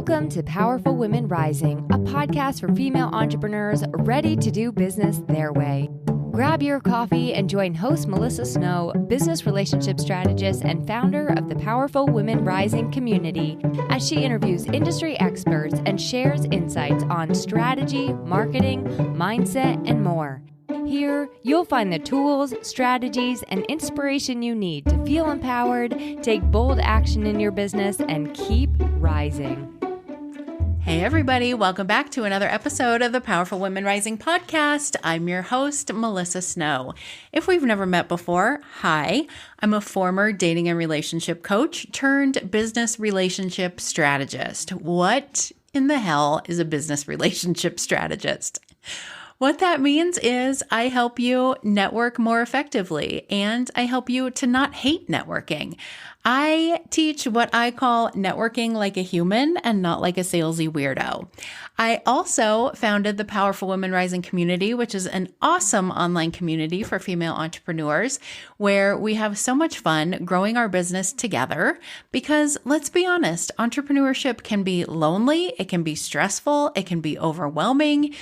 Welcome to Powerful Women Rising, a podcast for female entrepreneurs ready to do business their way. Grab your coffee and join host Melissa Snow, business relationship strategist and founder of the Powerful Women Rising community, as she interviews industry experts and shares insights on strategy, marketing, mindset, and more. Here, you'll find the tools, strategies, and inspiration you need to feel empowered, take bold action in your business, and keep rising. Hey everybody, welcome back to another episode of the Powerful Women Rising podcast. I'm your host, Melissa Snow. If we've never met before, hi. I'm a former dating and relationship coach turned business relationship strategist. What in the hell is a business relationship strategist? What that means is I help you network more effectively, and I help you to not hate networking. I teach what I call networking like a human and not like a salesy weirdo. I also founded the Powerful Women Rising community, which is an awesome online community for female entrepreneurs where we have so much fun growing our business together because let's be honest, entrepreneurship can be lonely, it can be stressful, it can be overwhelming.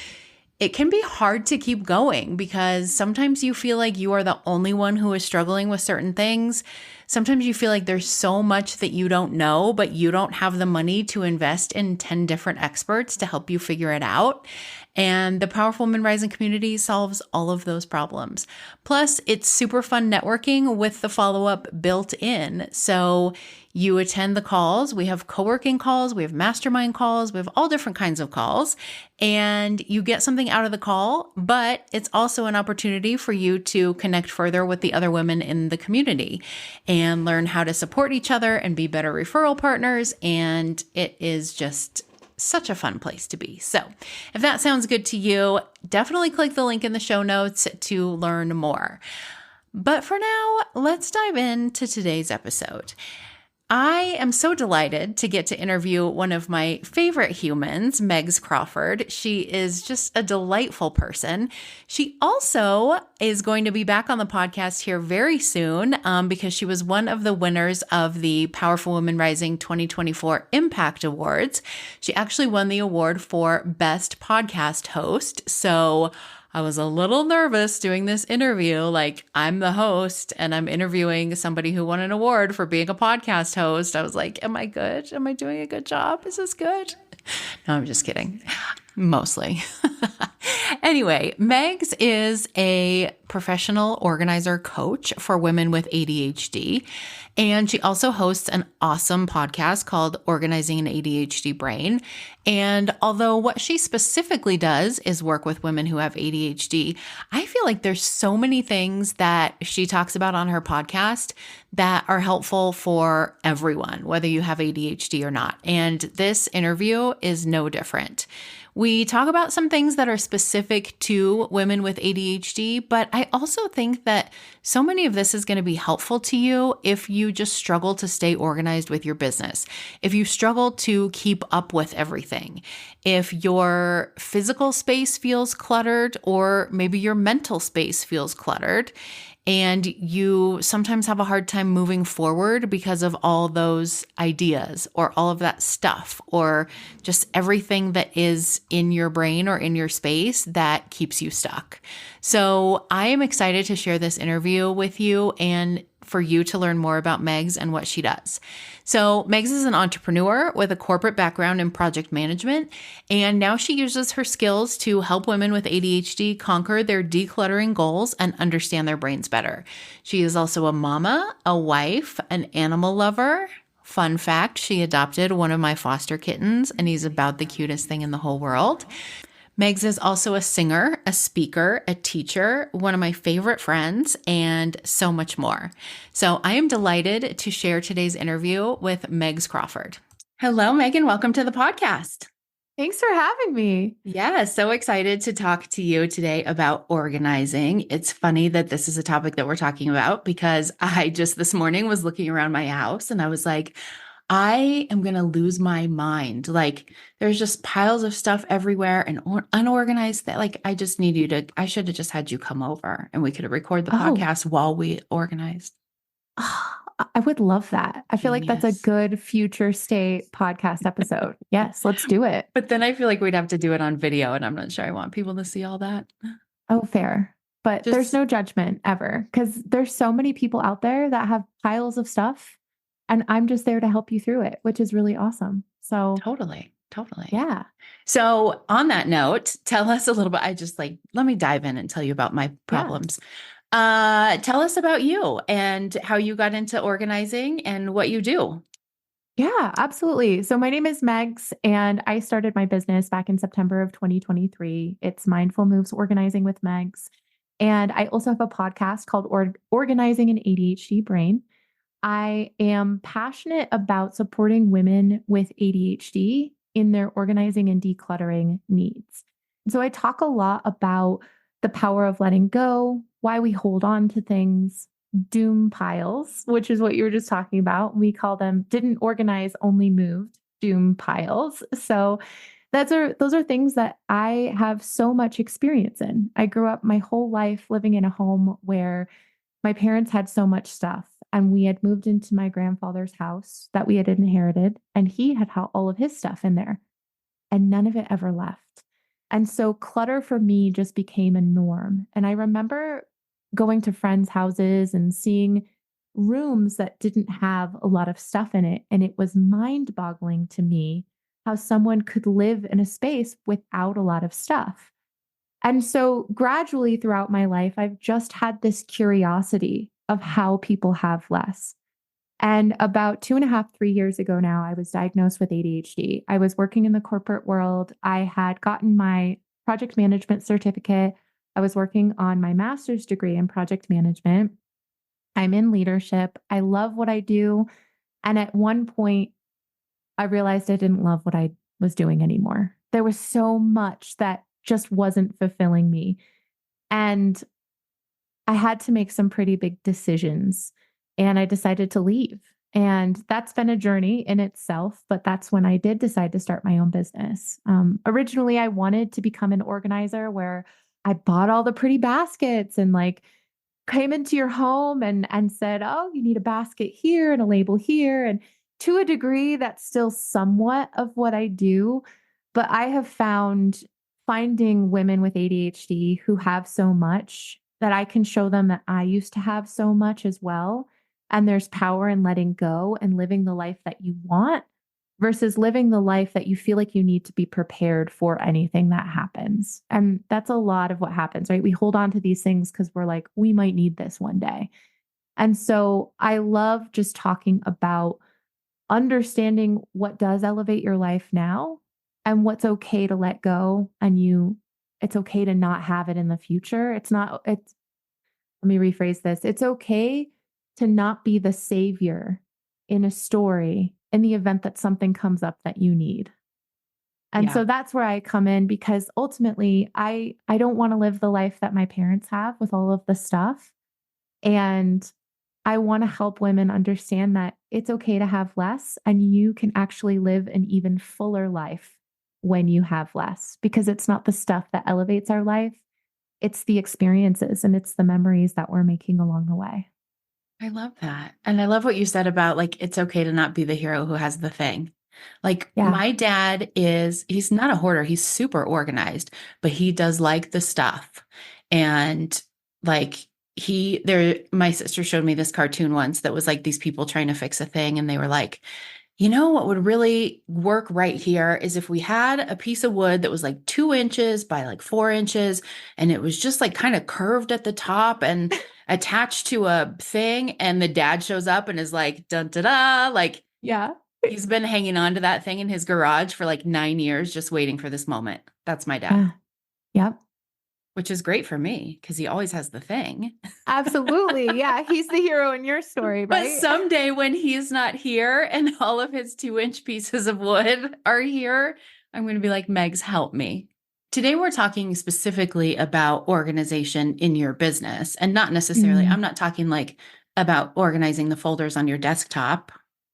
It can be hard to keep going because sometimes you feel like you are the only one who is struggling with certain things. Sometimes you feel like there's so much that you don't know, but you don't have the money to invest in 10 different experts to help you figure it out. And the Powerful Women Rising community solves all of those problems. Plus, it's super fun networking with the follow-up built in. So you attend the calls. We have co-working calls. We have mastermind calls. We have all different kinds of calls. And you get something out of the call, but it's also an opportunity for you to connect further with the other women in the community and learn how to support each other and be better referral partners. And it is just such a fun place to be. So if that sounds good to you, definitely click the link in the show notes to learn more. But for now, let's dive into today's episode. I am so delighted to get to interview one of my favorite humans, Megs Crawford. She is just a delightful person. She also is going to be back on the podcast here very soon because she was one of the winners of the Powerful Women Rising 2024 Impact Awards. She actually won the award for Best Podcast Host. So I was a little nervous doing this interview. Like, I'm the host and I'm interviewing somebody who won an award for being a podcast host. I was like, am I good? Am I doing a good job? Is this good? No, I'm just kidding. Mostly. Anyway, Megs is a professional organizer coach for women with ADHD. And she also hosts an awesome podcast called Organizing an ADHD Brain. And although what she specifically does is work with women who have ADHD, I feel like there's so many things that she talks about on her podcast that are helpful for everyone, whether you have ADHD or not. And this interview is no different. We talk about some things that are specific to women with ADHD, but I also think that so many of this is going to be helpful to you if you just struggle to stay organized with your business, if you struggle to keep up with everything, if your physical space feels cluttered or maybe your mental space feels cluttered, and you sometimes have a hard time moving forward because of all those ideas or all of that stuff or just everything that is in your brain or in your space that keeps you stuck. So I am excited to share this interview with you and for you to learn more about Megs and what she does. So Megs is an entrepreneur with a corporate background in project management, and now she uses her skills to help women with ADHD conquer their decluttering goals and understand their brains better. She is also a mama, a wife, an animal lover. Fun fact, she adopted one of my foster kittens, and he's about the cutest thing in the whole world. Megs is also a singer, a speaker, a teacher, one of my favorite friends, and so much more. So I am delighted to share today's interview with Megs Crawford. Hello, Megan. Welcome to the podcast. Thanks for having me. Yeah, so excited to talk to you today about organizing. It's funny that this is a topic that we're talking about because I just this morning was looking around my house and I was like, I am going to lose my mind. Like there's just piles of stuff everywhere and unorganized that like, I should have just had you come over and we could have recorded the podcast while we organized. I would love that. I feel like that's a Genius. good future state podcast episode. Yes, let's do it. But then I feel like we'd have to do it on video, and I'm not sure I want people to see all that. Oh, fair. But there's Just no judgment ever because there's so many people out there that have piles of stuff. And I'm just there to help you through it, which is really awesome. So, totally, totally. yeah. So on that note, tell us a little bit. Let me dive in and tell you about my Yeah. problems. Tell us about you and how you got into organizing and what you do. Yeah, absolutely. So, my name is Megs, and I started my business back in September of 2023. It's Mindful Moves Organizing with Megs. And I also have a podcast called Organizing an ADHD Brain. I am passionate about supporting women with ADHD in their organizing and decluttering needs. So I talk a lot about the power of letting go, why we hold on to things, doom piles, which is what you were just talking about. We call them didn't organize, only moved doom piles. So those are things that I have so much experience in. I grew up my whole life living in a home where my parents had so much stuff, and we had moved into my grandfather's house that we had inherited, and he had all of his stuff in there, and none of it ever left. And so clutter for me just became a norm. And I remember going to friends' houses and seeing rooms that didn't have a lot of stuff in it. And it was mind boggling to me how someone could live in a space without a lot of stuff. And so gradually throughout my life, I've just had this curiosity of how people have less. And about 2.5, 3 years ago now, I was diagnosed with ADHD. I was working in the corporate world. I had gotten my project management certificate. I was working on my master's degree in project management. I'm in leadership. I love what I do. And at one point, I realized I didn't love what I was doing anymore. There was so much that just wasn't fulfilling me. And I had to make some pretty big decisions, and I decided to leave. And that's been a journey in itself, but that's when I did decide to start my own business. Originally, I wanted to become an organizer where I bought all the pretty baskets and like came into your home and said, "Oh, you need a basket here and a label here." And to a degree, that's still somewhat of what I do. But I have found finding women with ADHD who have so much that I can show them that I used to have so much as well. And there's power in letting go and living the life that you want versus living the life that you feel like you need to be prepared for anything that happens. And that's a lot of what happens, right? We hold on to these things because we're like, we might need this one day. And so I love just talking about understanding what does elevate your life now and what's okay to let go, and it's okay to not have it in the future. Let me rephrase this. It's okay to not be the savior in a story in the event that something comes up that you need. And Yeah. so that's where I come in, because ultimately I don't want to live the life that my parents have with all of the stuff. And I want to help women understand that it's okay to have less, and you can actually live an even fuller life when you have less, because it's not the stuff that elevates our life. It's the experiences and it's the memories that we're making along the way. I love that. And I love what you said about like, it's okay to not be the hero who has the thing. Like Yeah. my dad he's not a hoarder. He's super organized, but he does like the stuff. And like my sister showed me this cartoon once that was like these people trying to fix a thing. And they were like, you know what would really work right here is if we had a piece of wood that was like 2 inches by like 4 inches, and it was just like kind of curved at the top and attached to a thing. And the dad shows up and is like, dun da da, like Yeah. he's been hanging on to that thing in his garage for like 9 years, just waiting for this moment. That's my dad. Yep. Which is great for me because he always has the thing. Absolutely. Yeah. He's the hero in your story, But right? someday when he's not here and all of his 2-inch pieces of wood are here, I'm going to be like, Megs, help me. Today, we're talking specifically about organization in your business, and not necessarily, I'm not talking like about organizing the folders on your desktop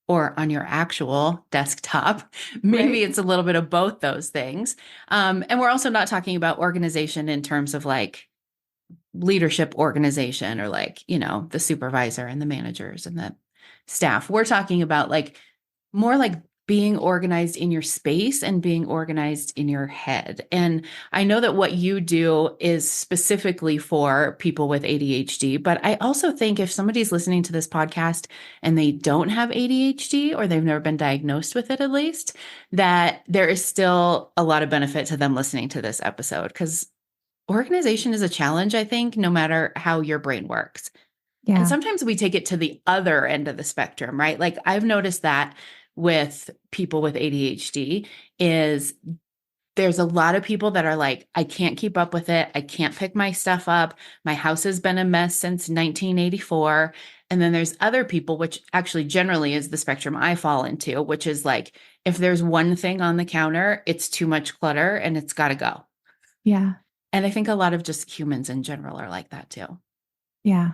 or on your actual desktop. Maybe Right. it's a little bit of both those things. And we're also not talking about organization in terms of like leadership organization or like, the supervisor and the managers and staff. We're talking about like more like being organized in your space and being organized in your head. And I know that what you do is specifically for people with ADHD, but I also think if somebody's listening to this podcast and they don't have ADHD or they've never been diagnosed with it, at least, that there is still a lot of benefit to them listening to this episode, because organization is a challenge, I think, no matter how your brain works. And Yeah. sometimes we take it to the other end of the spectrum, right? Like I've noticed that with people with ADHD is there's a lot of people that are like, I can't keep up with it. I can't pick my stuff up. My house has been a mess since 1984. And then there's other people, which actually generally is the spectrum I fall into, which is like, if there's one thing on the counter, it's too much clutter and it's got to go. Yeah. And I think a lot of just humans in general are like that too. Yeah.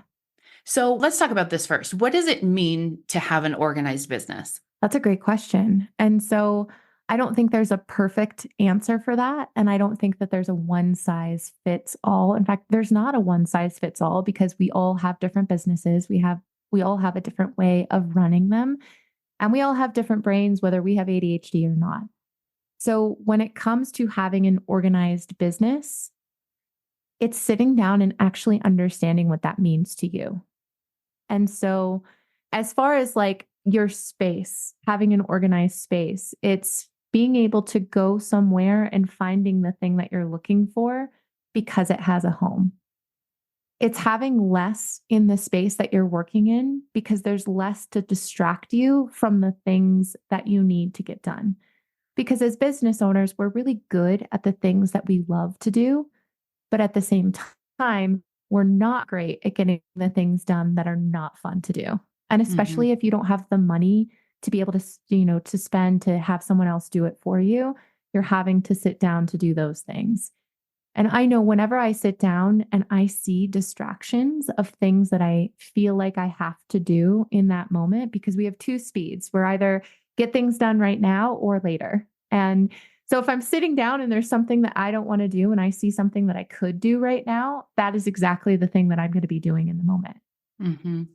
So let's talk about this first. What does it mean to have an organized business? That's a great question. And so I don't think there's a perfect answer for that. And I don't think that there's a one size fits all. In fact, there's not a one size fits all because we all have different businesses. We all have a different way of running them. And we all have different brains, whether we have ADHD or not. So when it comes to having an organized business, it's sitting down and actually understanding what that means to you. And so as far as like your space, having an organized space, it's being able to go somewhere and finding the thing that you're looking for because it has a home. It's having less in the space that you're working in because there's less to distract you from the things that you need to get done. Because as business owners, we're really good at the things that we love to do, but at the same time, we're not great at getting the things done that are not fun to do. And especially if you don't have the money to be able to, to spend to have someone else do it for you, you're having to sit down to do those things. And I know whenever I sit down and I see distractions of things that I feel like I have to do in that moment, because we have two speeds. We're either get things done right now or later. And so if I'm sitting down and there's something that I don't want to do and I see something that I could do right now, that is exactly the thing that I'm going to be doing in the moment.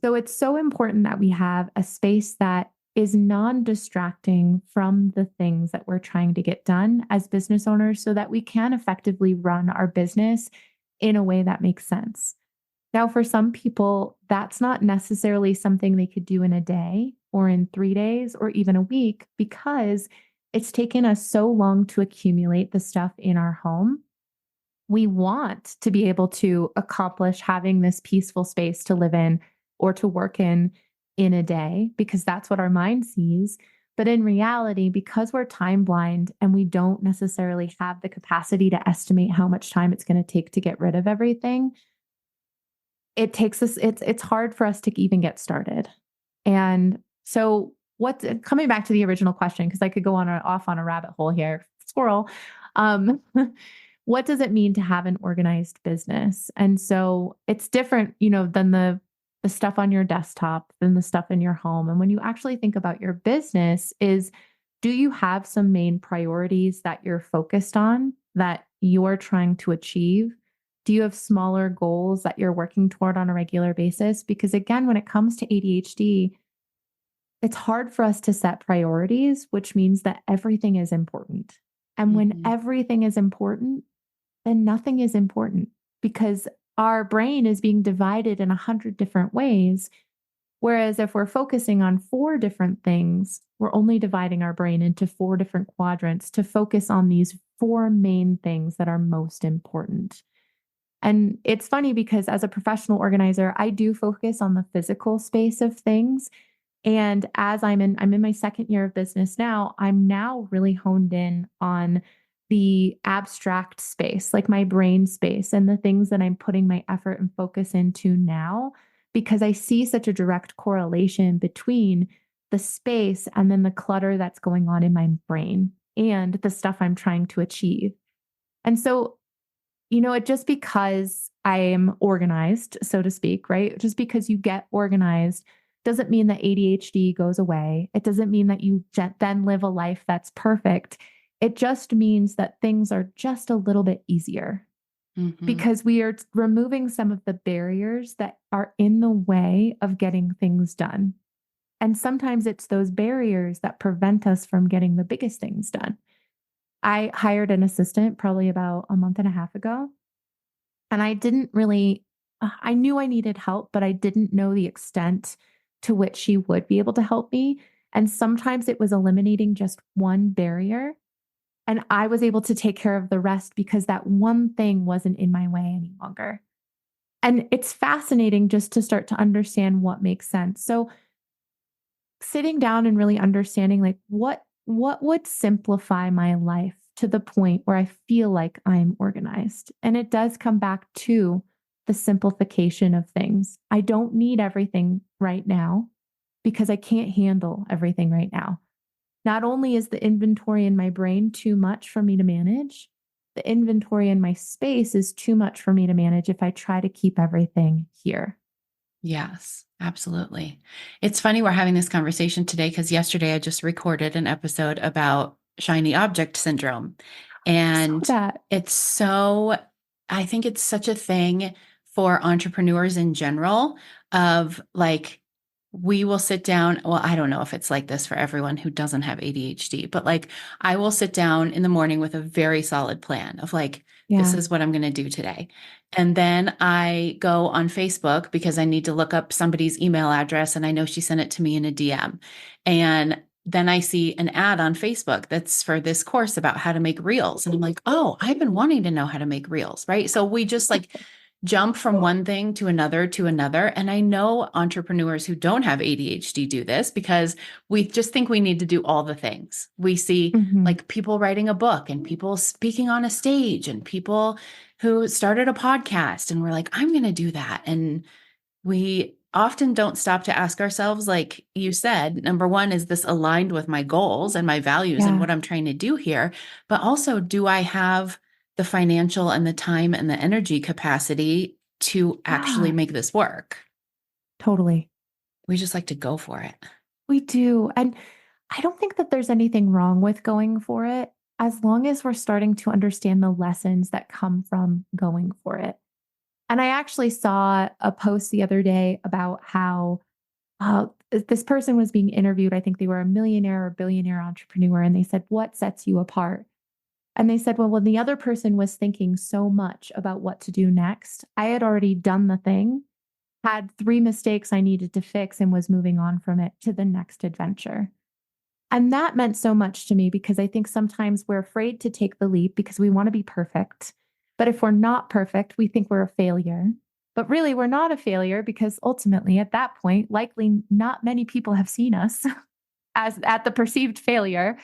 So it's so important that we have a space that is non-distracting from the things that we're trying to get done as business owners so that we can effectively run our business in a way that makes sense. Now, for some people, that's not necessarily something they could do in a day or in 3 days or even a week because it's taken us so long to accumulate the stuff in our home. We want to be able to accomplish having this peaceful space to live in or to work in a day because that's what our mind sees. But in reality, because we're time blind and we don't necessarily have the capacity to estimate how much time it's going to take to get rid of everything, it takes us, it's hard for us to even get started. And so coming back to the original question, because I could go off on a rabbit hole here, squirrel. What does it mean to have an organized business? And so it's different, than the stuff on your desktop, than the stuff in your home. And when you actually think about your business do you have some main priorities that you're focused on that you're trying to achieve? Do you have smaller goals that you're working toward on a regular basis? Because again, when it comes to ADHD, it's hard for us to set priorities, which means that everything is important. And when everything is important, then nothing is important because our brain is being divided in 100 different ways. Whereas if we're focusing on 4 different things, we're only dividing our brain into 4 different quadrants to focus on these 4 main things that are most important. And it's funny because as a professional organizer, I do focus on the physical space of things. And as I'm in my 2nd year of business now, I'm now really honed in on the abstract space, like my brain space and the things that I'm putting my effort and focus into now, because I see such a direct correlation between the space and then the clutter that's going on in my brain and the stuff I'm trying to achieve. And so, just because I am organized, so to speak, right? Just because you get organized doesn't mean that ADHD goes away. It doesn't mean that you then live a life that's perfect. It just means that things are just a little bit easier because we are removing some of the barriers that are in the way of getting things done. And sometimes it's those barriers that prevent us from getting the biggest things done. I hired an assistant probably about a month and a half ago, and I didn't really, I knew I needed help, but I didn't know the extent to which she would be able to help me. And sometimes it was eliminating just one barrier. And I was able to take care of the rest because that one thing wasn't in my way any longer. And it's fascinating just to start to understand what makes sense. So sitting down and really understanding like what would simplify my life to the point where I feel like I'm organized. And it does come back to the simplification of things. I don't need everything right now because I can't handle everything right now. Not only is the inventory in my brain too much for me to manage, the inventory in my space is too much for me to manage if I try to keep everything here. Yes, absolutely. It's funny we're having this conversation today because yesterday I just recorded an episode about shiny object syndrome. And That, I think it's such a thing for entrepreneurs in general of like, we will sit down. Well, I don't know if it's like this for everyone who doesn't have ADHD, but like I will sit down in the morning with a very solid plan of like, this yeah, is what I'm going to do today. And then I go on Facebook because I need to look up somebody's email address and I know she sent it to me in a DM. And then I see an ad on Facebook that's for this course about how to make reels. And I'm like, oh, I've been wanting to know how to make reels, right? So we just like jump from one thing to another to another. And I know entrepreneurs who don't have ADHD do this because we just think we need to do all the things. We see mhm, like people writing a book and people speaking on a stage and people who started a podcast and we're like, I'm going to do that. And we often don't stop to ask ourselves, like you said, number one, is this aligned with my goals and my values and yeah, what I'm trying to do here? But also, do I have the financial and the time and the energy capacity to actually yeah, make this work? totally. We just like to go for it. We do. And I don't think that there's anything wrong with going for it as long as we're starting to understand the lessons that come from going for it. And I actually saw a post the other day about how this person was being interviewed. I think they were a millionaire or billionaire entrepreneur. And they said, what sets you apart? And they said, well, when the other person was thinking so much about what to do next, I had already done the thing, had three mistakes I needed to fix, and was moving on from it to the next adventure. And that meant so much to me because I think sometimes we're afraid to take the leap because we want to be perfect. But if we're not perfect, we think we're a failure. But really, we're not a failure because ultimately, at that point, likely not many people have seen us as at the perceived failure.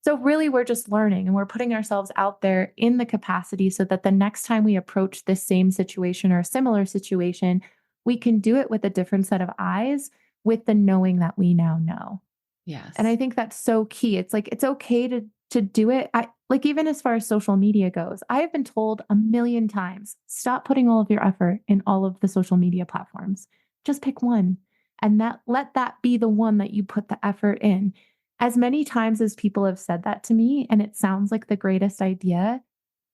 So really, we're just learning and we're putting ourselves out there in the capacity so that the next time we approach this same situation or a similar situation, we can do it with a different set of eyes with the knowing that we now know. And Yes. I think that's so key. It's like it's okay to do it. I like even as far as social media goes, I have been told a million times, stop putting all of your effort in all of the social media platforms. Just pick one and that let that be the one that you put the effort in. As many times as people have said that to me and it sounds like the greatest idea,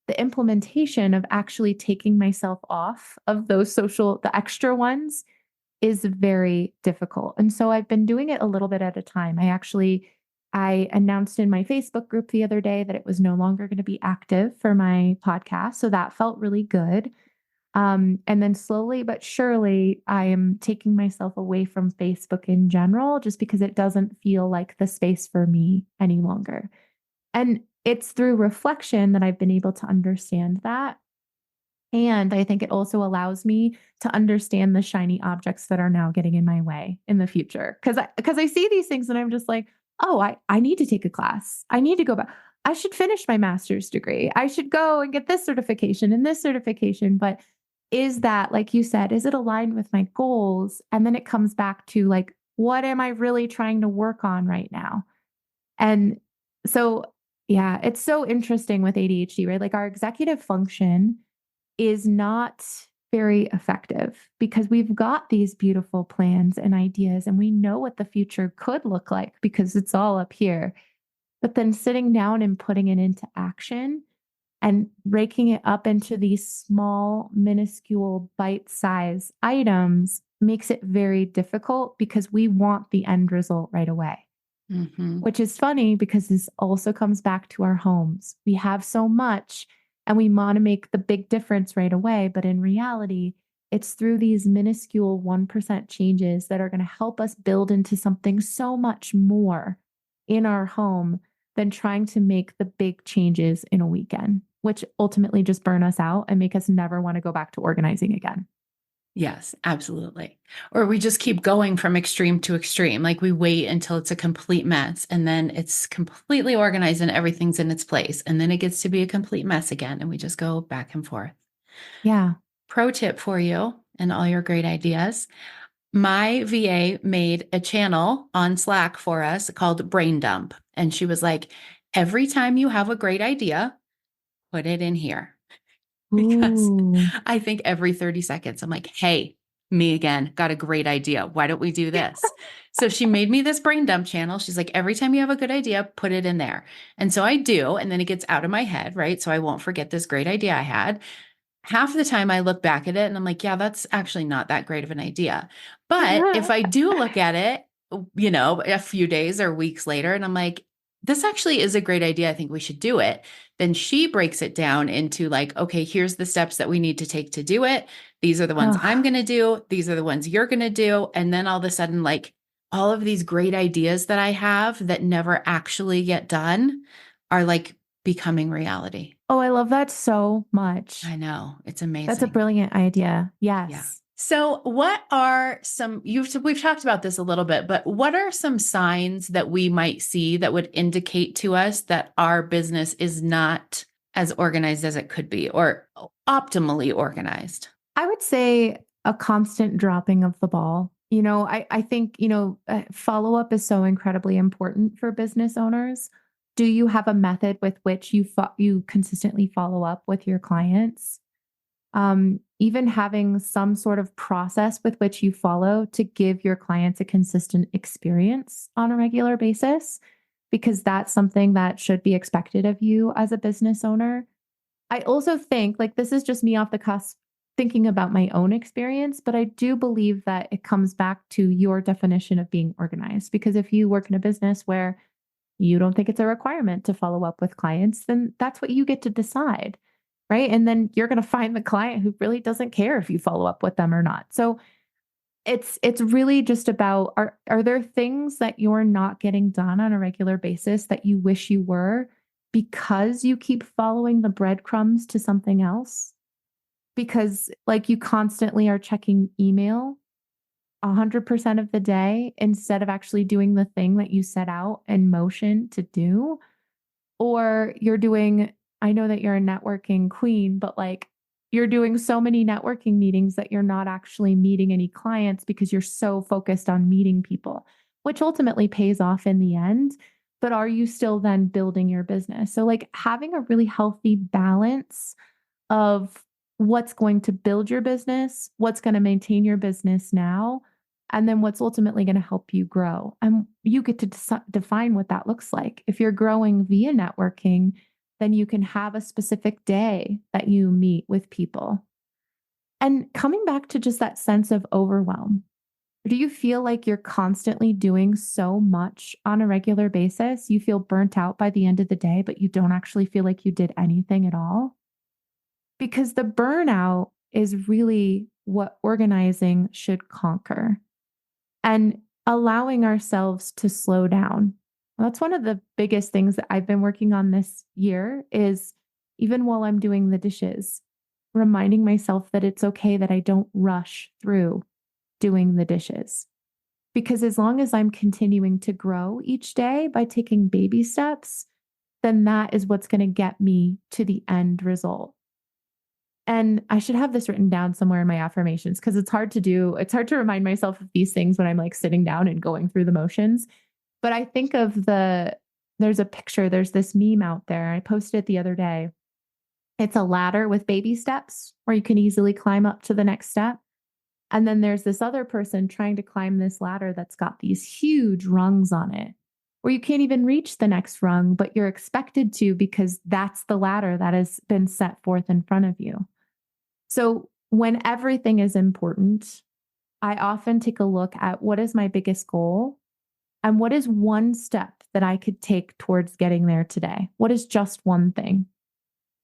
the implementation of actually taking myself off of those the extra ones is very difficult. And so I've been doing it a little bit at a time. I announced in my Facebook group the other day that it was no longer going to be active for my podcast. So that felt really good. And then slowly but surely, I am taking myself away from Facebook in general, just because it doesn't feel like the space for me any longer. And it's through reflection that I've been able to understand that. And I think it also allows me to understand the shiny objects that are now getting in my way in the future. Because I see these things and I'm just like, oh, I need to take a class. I need to go back. I should finish my master's degree. I should go and get this certification and this certification. But is that, like you said, is it aligned with my goals? And then it comes back to like, what am I really trying to work on right now? And so, yeah, it's so interesting with ADHD, right? Like our executive function is not very effective because we've got these beautiful plans and ideas and we know what the future could look like because it's all up here. But then sitting down and putting it into action and breaking it up into these small, minuscule, bite-sized items makes it very difficult because we want the end result right away. Mm-hmm. Which is funny because this also comes back to our homes. We have so much and we want to make the big difference right away. But in reality, it's through these minuscule 1% changes that are going to help us build into something so much more in our home than trying to make the big changes in a weekend, which ultimately just burn us out and make us never want to go back to organizing again. Yes, absolutely. Or we just keep going from extreme to extreme. Like we wait until it's a complete mess and then it's completely organized and everything's in its place. And then it gets to be a complete mess again. And we just go back and forth. Yeah. Pro tip for you and all your great ideas. My VA made a channel on Slack for us called Brain Dump. And she was like, every time you have a great idea, put it in here. Because Ooh. I think every 30 seconds, I'm like, hey, me again, got a great idea. Why don't we do this? So she made me this brain dump channel. She's like, every time you have a good idea, put it in there. And so I do. And then it gets out of my head, right? So I won't forget this great idea I had. Half the time I look back at it and I'm like, yeah, that's actually not that great of an idea. But if I do look at it, a few days or weeks later, and I'm like, this actually is a great idea. I think we should do it. Then she breaks it down into like, okay, here's the steps that we need to take to do it. These are the ones I'm going to do. These are the ones you're going to do. And then all of a sudden, like all of these great ideas that I have that never actually get done are like becoming reality. Oh, I love that so much. I know. It's amazing. That's a brilliant idea. Yes. Yeah. So what are we've talked about this a little bit, but what are some signs that we might see that would indicate to us that our business is not as organized as it could be or optimally organized? I would say a constant dropping of the ball. I think, follow-up is so incredibly important for business owners. Do you have a method with which you consistently follow up with your clients? Even having some sort of process with which you follow to give your clients a consistent experience on a regular basis, because that's something that should be expected of you as a business owner. I also think, like, this is just me off the cusp thinking about my own experience, but I do believe that it comes back to your definition of being organized. Because if you work in a business where you don't think it's a requirement to follow up with clients, then that's what you get to decide. Right. And then you're going to find the client who really doesn't care if you follow up with them or not. So it's really just about, are there things that you're not getting done on a regular basis that you wish you were because you keep following the breadcrumbs to something else? Because like you constantly are checking email 100% of the day instead of actually doing the thing that you set out in motion to do, or you're doing, I know that you're a networking queen, but like you're doing so many networking meetings that you're not actually meeting any clients because you're so focused on meeting people, which ultimately pays off in the end. But are you still then building your business? So like having a really healthy balance of what's going to build your business, what's going to maintain your business now, and then what's ultimately going to help you grow. And you get to define what that looks like. If you're growing via networking, then you can have a specific day that you meet with people. And coming back to just that sense of overwhelm, do you feel like you're constantly doing so much on a regular basis? You feel burnt out by the end of the day, but you don't actually feel like you did anything at all? Because the burnout is really what organizing should conquer, and allowing ourselves to slow down. That's one of the biggest things that I've been working on this year is, even while I'm doing the dishes, reminding myself that it's okay that I don't rush through doing the dishes. Because as long as I'm continuing to grow each day by taking baby steps, then that is what's going to get me to the end result. And I should have this written down somewhere in my affirmations because it's hard to do. It's hard to remind myself of these things when I'm like sitting down and going through the motions. But I think of there's a picture, there's this meme out there. I posted it the other day. It's a ladder with baby steps where you can easily climb up to the next step. And then there's this other person trying to climb this ladder that's got these huge rungs on it, where you can't even reach the next rung, but you're expected to because that's the ladder that has been set forth in front of you. So when everything is important, I often take a look at what is my biggest goal and what is one step that I could take towards getting there today? What is just one thing?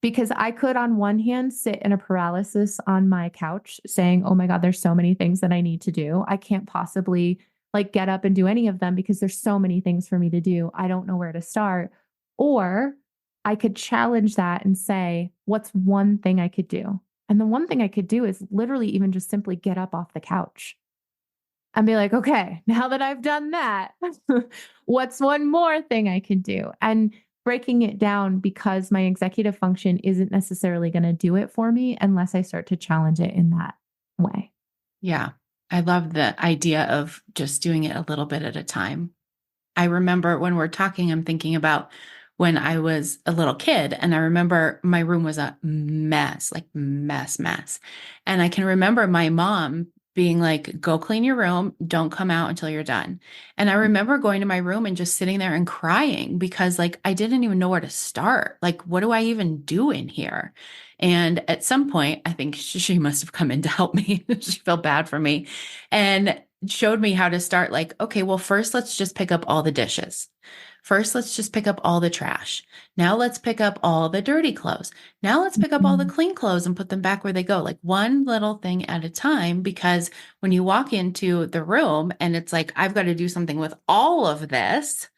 Because I could, on one hand, sit in a paralysis on my couch saying, oh my God, there's so many things that I need to do. I can't possibly like get up and do any of them because there's so many things for me to do. I don't know where to start. Or I could challenge that and say, what's one thing I could do? And the one thing I could do is literally even just simply get up off the couch and be like, okay, now that I've done that, what's one more thing I can do? And breaking it down because my executive function isn't necessarily going to do it for me unless I start to challenge it in that way. Yeah. I love the idea of just doing it a little bit at a time. I remember when we're talking, I'm thinking about when I was a little kid, and I remember my room was a mess, like mess. And I can remember my mom being like, go clean your room. Don't come out until you're done. And I remember going to my room and just sitting there and crying because like, I didn't even know where to start. Like, what do I even do in here? And at some point, I think she must have come in to help me. She felt bad for me and showed me how to start. Like, okay, well, first, let's just pick up all the dishes. First, let's just pick up all the trash. Now let's pick up all the dirty clothes. Now let's pick up all the clean clothes and put them back where they go, like one little thing at a time. Because when you walk into the room and it's like, I've got to do something with all of this,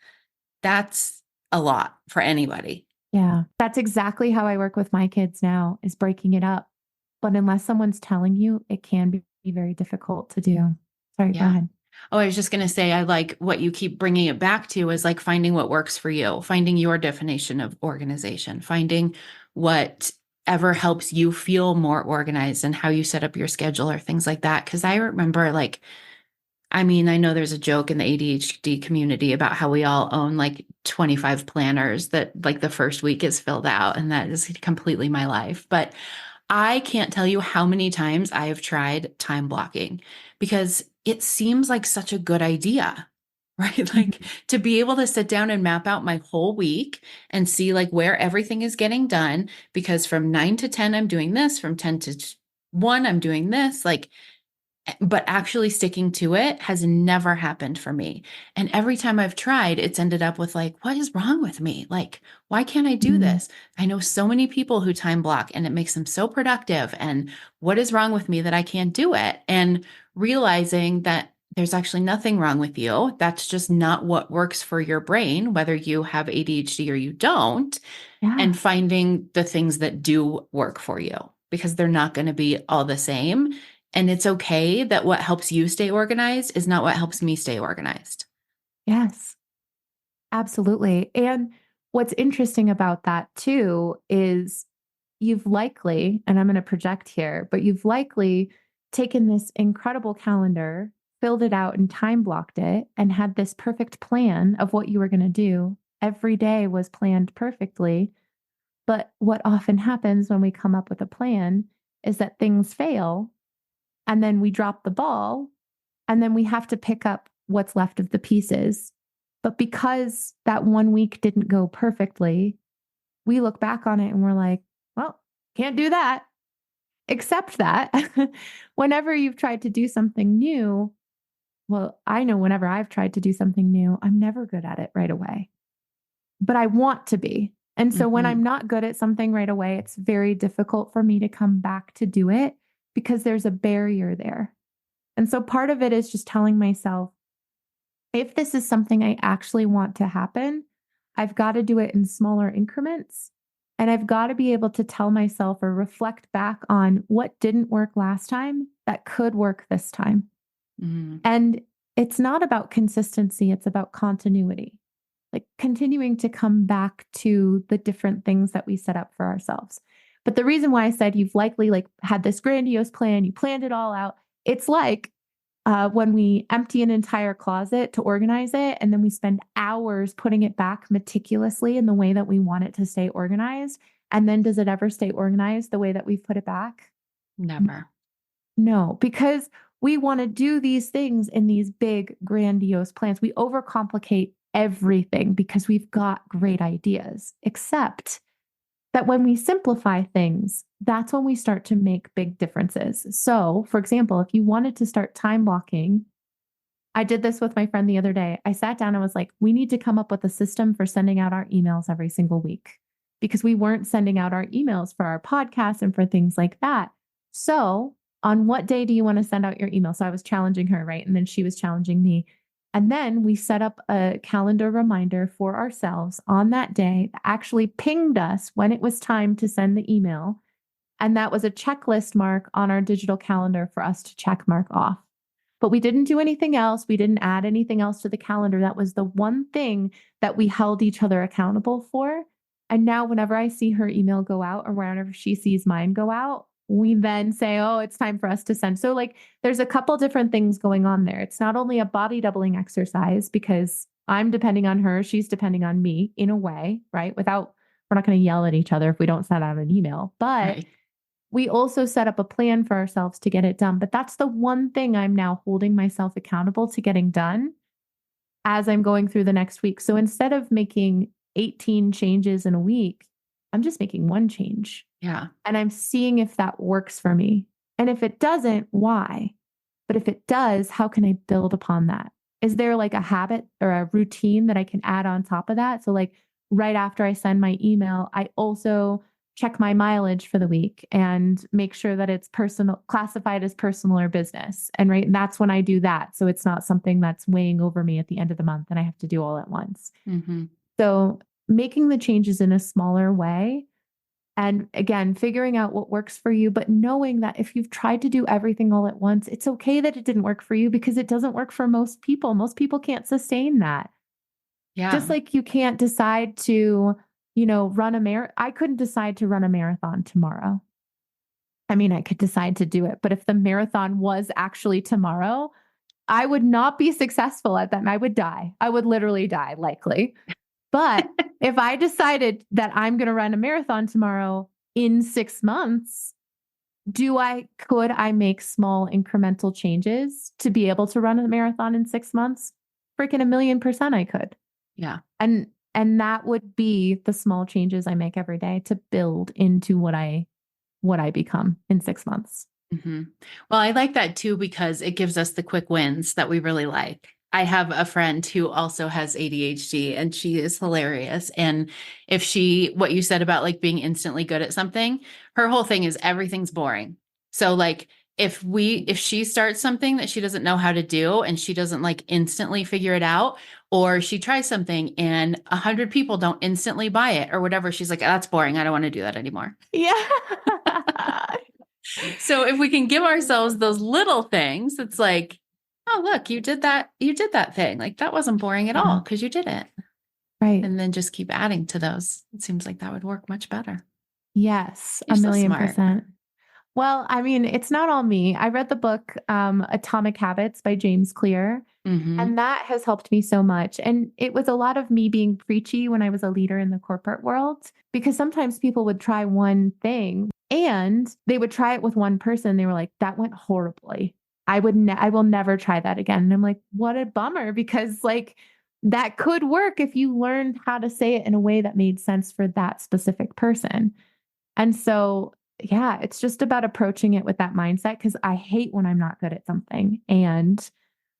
that's a lot for anybody. Yeah, that's exactly how I work with my kids now, is breaking it up. But unless someone's telling you, it can be very difficult to do. Sorry, go ahead. Oh, I was just going to say, I like what you keep bringing it back to is like finding what works for you, finding your definition of organization, finding whatever helps you feel more organized and how you set up your schedule or things like that. Because I remember like, I mean, I know there's a joke in the ADHD community about how we all own like 25 planners that like the first week is filled out, and that is completely my life. But I can't tell you how many times I have tried time blocking because it seems like such a good idea, right? Like to be able to sit down and map out my whole week and see like where everything is getting done, because from 9 to 10, I'm doing this, from 10 to 1, I'm doing this, like, but actually sticking to it has never happened for me. And every time I've tried, it's ended up with like, what is wrong with me? Like, why can't I do this? I know so many people who time block and it makes them so productive. And what is wrong with me that I can't do it? And realizing that there's actually nothing wrong with you. That's just not what works for your brain, whether you have ADHD or you don't. Yeah. And finding the things that do work for you, because they're not going to be all the same. And it's okay that what helps you stay organized is not what helps me stay organized. Yes, absolutely. And what's interesting about that too is you've likely, and I'm going to project here, but you've likely taken this incredible calendar, filled it out and time blocked it, and had this perfect plan of what you were going to do. Every day was planned perfectly. But what often happens when we come up with a plan is that things fail, and then we drop the ball, and then we have to pick up what's left of the pieces. But because that one week didn't go perfectly, we look back on it and we're like, well, can't do that. Except that whenever you've tried to do something new, well, I know whenever I've tried to do something new, I'm never good at it right away, but I want to be. And so when I'm not good at something right away, it's very difficult for me to come back to do it because there's a barrier there. And so part of it is just telling myself, if this is something I actually want to happen, I've got to do it in smaller increments. And I've got to be able to tell myself or reflect back on what didn't work last time that could work this time. And it's not about consistency, it's about continuity. Like continuing to come back to the different things that we set up for ourselves. But the reason why I said you've likely like had this grandiose plan, you planned it all out. It's like when we empty an entire closet to organize it, and then we spend hours putting it back meticulously in the way that we want it to stay organized. And then does it ever stay organized the way that we've put it back? Never. No, because we want to do these things in these big, grandiose plans. We overcomplicate everything because we've got great ideas, except that when we simplify things, that's when we start to make big differences. So, for example, if you wanted to start time blocking, I did this with my friend the other day. I sat down and was like, we need to come up with a system for sending out our emails every single week because we weren't sending out our emails for our podcast and for things like that. So, on what day do you want to send out your email? So I was challenging her, right? And then she was challenging me. And then we set up a calendar reminder for ourselves on that day that actually pinged us when it was time to send the email. And that was a checklist mark on our digital calendar for us to check mark off. But we didn't do anything else. We didn't add anything else to the calendar. That was the one thing that we held each other accountable for. And now whenever I see her email go out or whenever she sees mine go out, we then say, oh, it's time for us to send. So like there's a couple different things going on there. It's not only a body doubling exercise because I'm depending on her, she's depending on me in a way, right? We're not going to yell at each other if we don't send out an email, but Right. we also set up a plan for ourselves to get it done. But that's the one thing I'm now holding myself accountable to getting done as I'm going through the next week. So instead of making 18 changes in a week, I'm just making one change. Yeah. And I'm seeing if that works for me. And if it doesn't, why? But if it does, how can I build upon that? Is there like a habit or a routine that I can add on top of that? So like right after I send my email, I also check my mileage for the week and make sure that it's personal, classified as personal or business. And right, that's when I do that. So it's not something that's weighing over me at the end of the month and I have to do all at once. Mm-hmm. So making the changes in a smaller way. And again, figuring out what works for you, but knowing that if you've tried to do everything all at once, it's okay that it didn't work for you because it doesn't work for most people. Most people can't sustain that. Yeah. Just like you can't decide to, run a marathon. I couldn't decide to run a marathon tomorrow. I mean, I could decide to do it, but if the marathon was actually tomorrow, I would not be successful at that. I would die. I would literally die, likely. But if I decided that I'm going to run a marathon tomorrow in 6 months, could I make small incremental changes to be able to run a marathon in 6 months? Freaking 1,000,000% I could. Yeah. And that would be the small changes I make every day to build into what I become in 6 months. Mm-hmm. Well, I like that too, because it gives us the quick wins that we really like. I have a friend who also has ADHD and she is hilarious. And what you said about like being instantly good at something, her whole thing is everything's boring. So like if she starts something that she doesn't know how to do and she doesn't like instantly figure it out, or she tries something and 100 people don't instantly buy it or whatever, she's like, that's boring. I don't want to do that anymore. Yeah. So if we can give ourselves those little things, it's like, oh, look, you did that thing. Like that wasn't boring at all because you did it. Right. And then just keep adding to those. It seems like that would work much better. Yes. You're so 1,000,000%. smart. Well, I mean, it's not all me. I read the book, Atomic Habits by James Clear, Mm-hmm. and that has helped me so much. And it was a lot of me being preachy when I was a leader in the corporate world, because sometimes people would try one thing and they would try it with one person. They were like, that went horribly. I will never try that again. And I'm like, what a bummer, because like that could work if you learned how to say it in a way that made sense for that specific person. And so, yeah, it's just about approaching it with that mindset, because I hate when I'm not good at something. And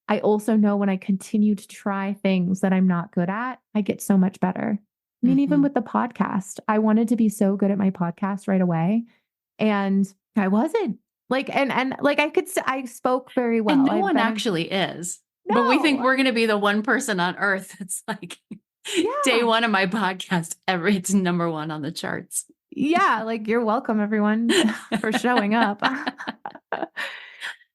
I also know when I continue to try things that I'm not good at, I get so much better. I mean, even with the podcast, I wanted to be so good at my podcast right away. And I wasn't. Like, and like I spoke very well. And no one actually is. No. But we think we're going to be the one person on earth. It's like day one of my podcast, it's number one on the charts. Yeah. Like, you're welcome, everyone, for showing up.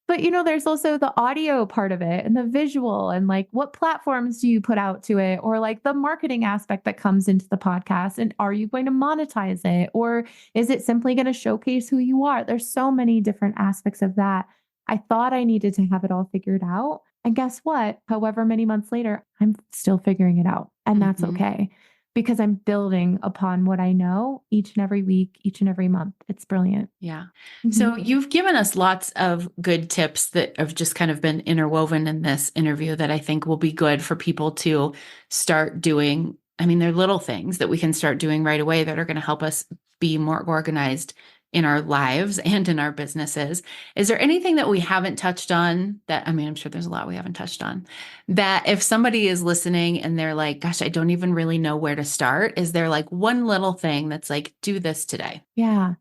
But, there's also the audio part of it and the visual and like what platforms do you put out to it, or like the marketing aspect that comes into the podcast. And are you going to monetize it, or is it simply going to showcase who you are? There's so many different aspects of that. I thought I needed to have it all figured out. And guess what? However many months later, I'm still figuring it out. And that's okay, because I'm building upon what I know each and every week, each and every month. It's brilliant. Yeah. So you've given us lots of good tips that have just kind of been interwoven in this interview that I think will be good for people to start doing. I mean, they're little things that we can start doing right away that are going to help us be more organized in our lives and in our businesses. Is there anything that we haven't touched on that, I mean, I'm sure there's a lot we haven't touched on, that if somebody is listening and they're like, gosh, I don't even really know where to start, is there like one little thing that's like, do this today? Yeah.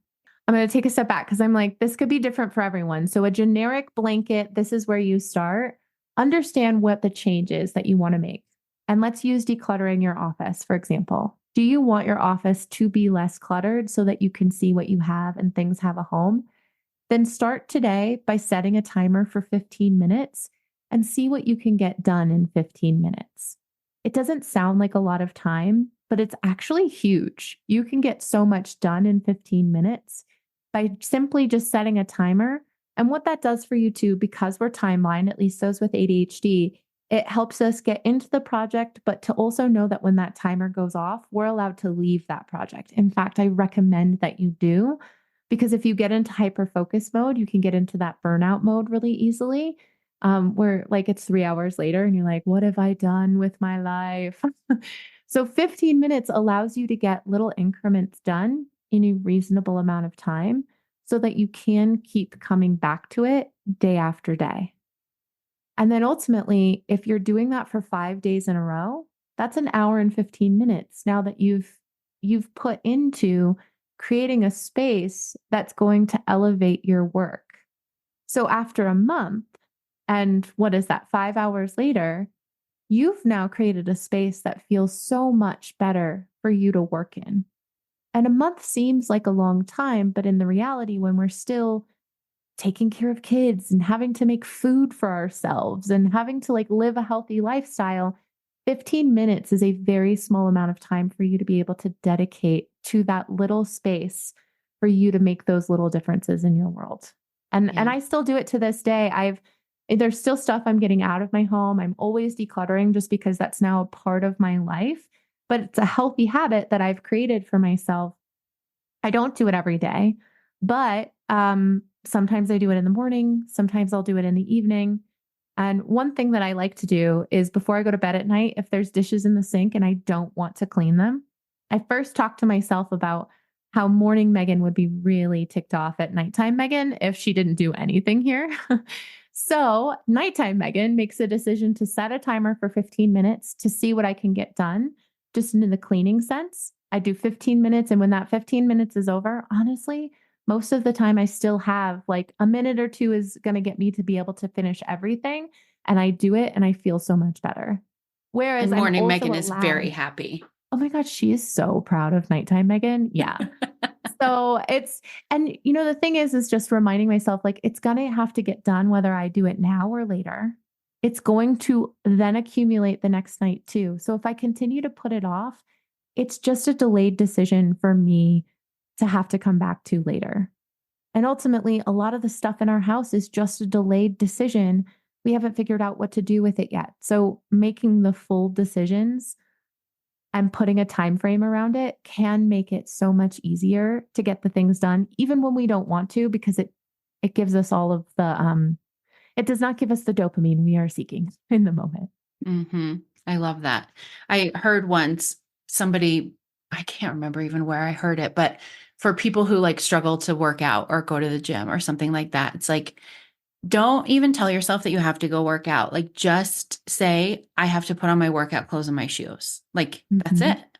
I'm going to take a step back because I'm like, this could be different for everyone. So a generic blanket, this is where you start. Understand what the change is that you want to make. And let's use decluttering your office, for example. Do you want your office to be less cluttered so that you can see what you have and things have a home? Then start today by setting a timer for 15 minutes and see what you can get done in 15 minutes. It doesn't sound like a lot of time, but it's actually huge. You can get so much done in 15 minutes by simply just setting a timer. And what that does for you too, because we're timeline, at least those with ADHD, it helps us get into the project, but to also know that when that timer goes off, we're allowed to leave that project. In fact, I recommend that you do, because if you get into hyper focus mode, you can get into that burnout mode really easily, where like it's 3 hours later and you're like, what have I done with my life? So 15 minutes allows you to get little increments done in a reasonable amount of time so that you can keep coming back to it day after day. And then ultimately, if you're doing that for 5 days in a row, that's an hour and 15 minutes now that you've put into creating a space that's going to elevate your work. So after a month, and what is that, 5 hours later, you've now created a space that feels so much better for you to work in. And a month seems like a long time, but in the reality, when we're still taking care of kids and having to make food for ourselves and having to like live a healthy lifestyle, 15 minutes is a very small amount of time for you to be able to dedicate to that little space for you to make those little differences in your world. And I still do it to this day. There's still stuff I'm getting out of my home. I'm always decluttering just because that's now a part of my life, but it's a healthy habit that I've created for myself. I don't do it every day, but sometimes I do it in the morning. Sometimes I'll do it in the evening. And one thing that I like to do is before I go to bed at night, if there's dishes in the sink and I don't want to clean them, I first talk to myself about how morning Megan would be really ticked off at nighttime Megan if she didn't do anything here. So nighttime Megan makes a decision to set a timer for 15 minutes to see what I can get done, just in the cleaning sense. I do 15 minutes. And when that 15 minutes is over, honestly, most of the time I still have like a minute or two is going to get me to be able to finish everything. And I do it and I feel so much better. Whereas and morning Megan allowed, is very happy. Oh my God, she is so proud of nighttime Megan. Yeah. So and you know, the thing is just reminding myself, like, it's going to have to get done whether I do it now or later. It's going to then accumulate the next night too. So if I continue to put it off, it's just a delayed decision for me to have to come back to later. And ultimately, a lot of the stuff in our house is just a delayed decision. We haven't figured out what to do with it yet. So making the full decisions and putting a time frame around it can make it so much easier to get the things done, even when we don't want to, because it gives us all of the it does not give us the dopamine we are seeking in the moment. Mm-hmm. I love that. I heard once somebody, I can't remember even where I heard it, but for people who like struggle to work out or go to the gym or something like that, it's like, don't even tell yourself that you have to go work out. Like, just say, I have to put on my workout clothes and my shoes. Like, that's it.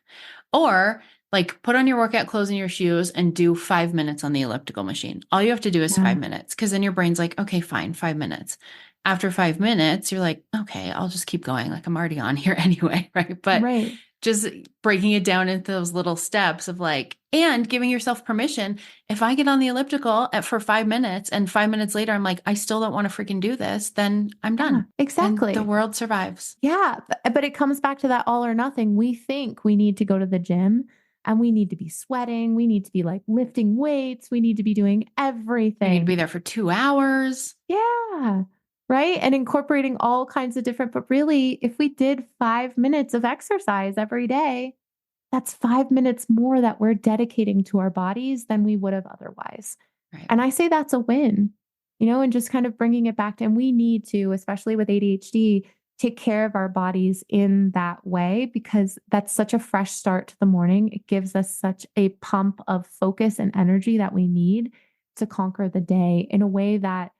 Or like, put on your workout clothes and your shoes and do 5 minutes on the elliptical machine. All you have to do is 5 minutes. Cause then your brain's like, okay, fine, 5 minutes. After 5 minutes, you're like, okay, I'll just keep going. Like, I'm already on here anyway. Right. But just breaking it down into those little steps of like, and giving yourself permission. If I get on the elliptical for 5 minutes and 5 minutes later, I'm like, I still don't want to freaking do this, then I'm done. Exactly. And the world survives. Yeah. But it comes back to that all or nothing. We think we need to go to the gym and we need to be sweating. We need to be like lifting weights. We need to be doing everything. You need to be there for 2 hours. Yeah. Right. And incorporating all kinds of different, but really, if we did 5 minutes of exercise every day, that's 5 minutes more that we're dedicating to our bodies than we would have otherwise. Right. And I say that's a win, you know, and just kind of bringing it back to, and we need to, especially with ADHD, take care of our bodies in that way, because that's such a fresh start to the morning. It gives us such a pump of focus and energy that we need to conquer the day in a way that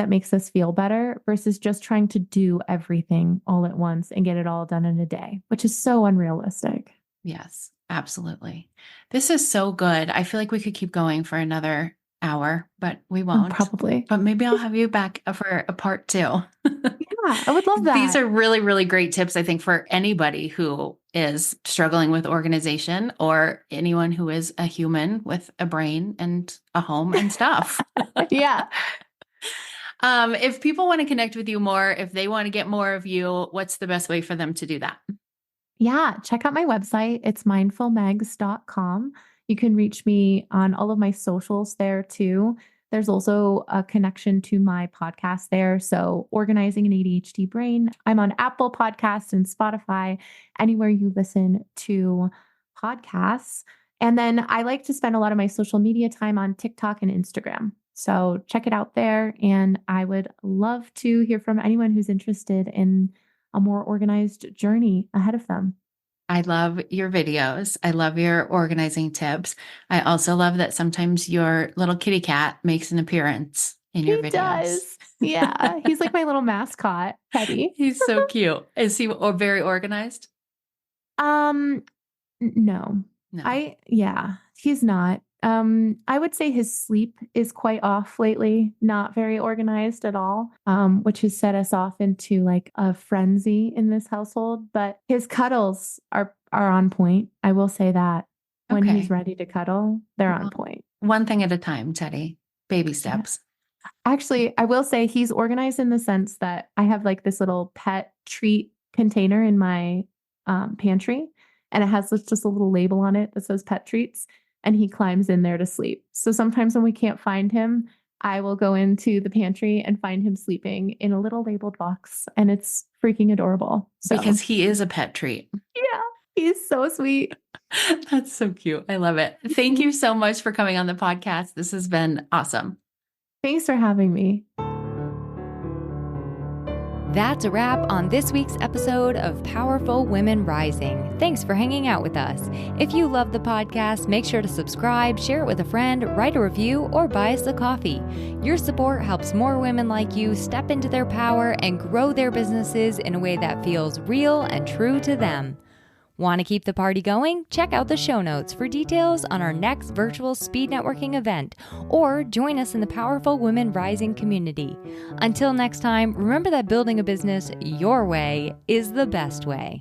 makes us feel better versus just trying to do everything all at once and get it all done in a day, which is so unrealistic. Yes, absolutely. This is so good. I feel like we could keep going for another hour, but we won't. Probably. But maybe I'll have you back for a part 2. Yeah, I would love that. These are really, really great tips, I think, for anybody who is struggling with organization or anyone who is a human with a brain and a home and stuff. Yeah. If people want to connect with you more, if they want to get more of you, what's the best way for them to do that? Yeah, check out my website. It's mindfulmegs.com. You can reach me on all of my socials there too. There's also a connection to my podcast there. So, Organizing an ADHD Brain. I'm on Apple Podcasts and Spotify, anywhere you listen to podcasts. And then I like to spend a lot of my social media time on TikTok and Instagram. So check it out there. And I would love to hear from anyone who's interested in a more organized journey ahead of them. I love your videos. I love your organizing tips. I also love that sometimes your little kitty cat makes an appearance in your videos. He does. Yeah. He's like my little mascot, Teddy. He's so cute. Is he very organized? No. He's not. I would say his sleep is quite off lately, not very organized at all, which has set us off into like a frenzy in this household. But his cuddles are on point. I will say that when he's ready to cuddle, they're on point. One thing at a time, Teddy. Baby steps. Yeah. Actually, I will say he's organized in the sense that I have like this little pet treat container in my pantry, and it has just a little label on it that says pet treats. And he climbs in there to sleep. So sometimes when we can't find him, I will go into the pantry and find him sleeping in a little labeled box. And it's freaking adorable. Because he is a pet treat. Yeah, he's so sweet. That's so cute. I love it. Thank you so much for coming on the podcast. This has been awesome. Thanks for having me. That's a wrap on this week's episode of Powerful Women Rising. Thanks for hanging out with us. If you love the podcast, make sure to subscribe, share it with a friend, write a review, or buy us a coffee. Your support helps more women like you step into their power and grow their businesses in a way that feels real and true to them. Want to keep the party going? Check out the show notes for details on our next virtual speed networking event, or join us in the Powerful Women Rising community. Until next time, remember that building a business your way is the best way.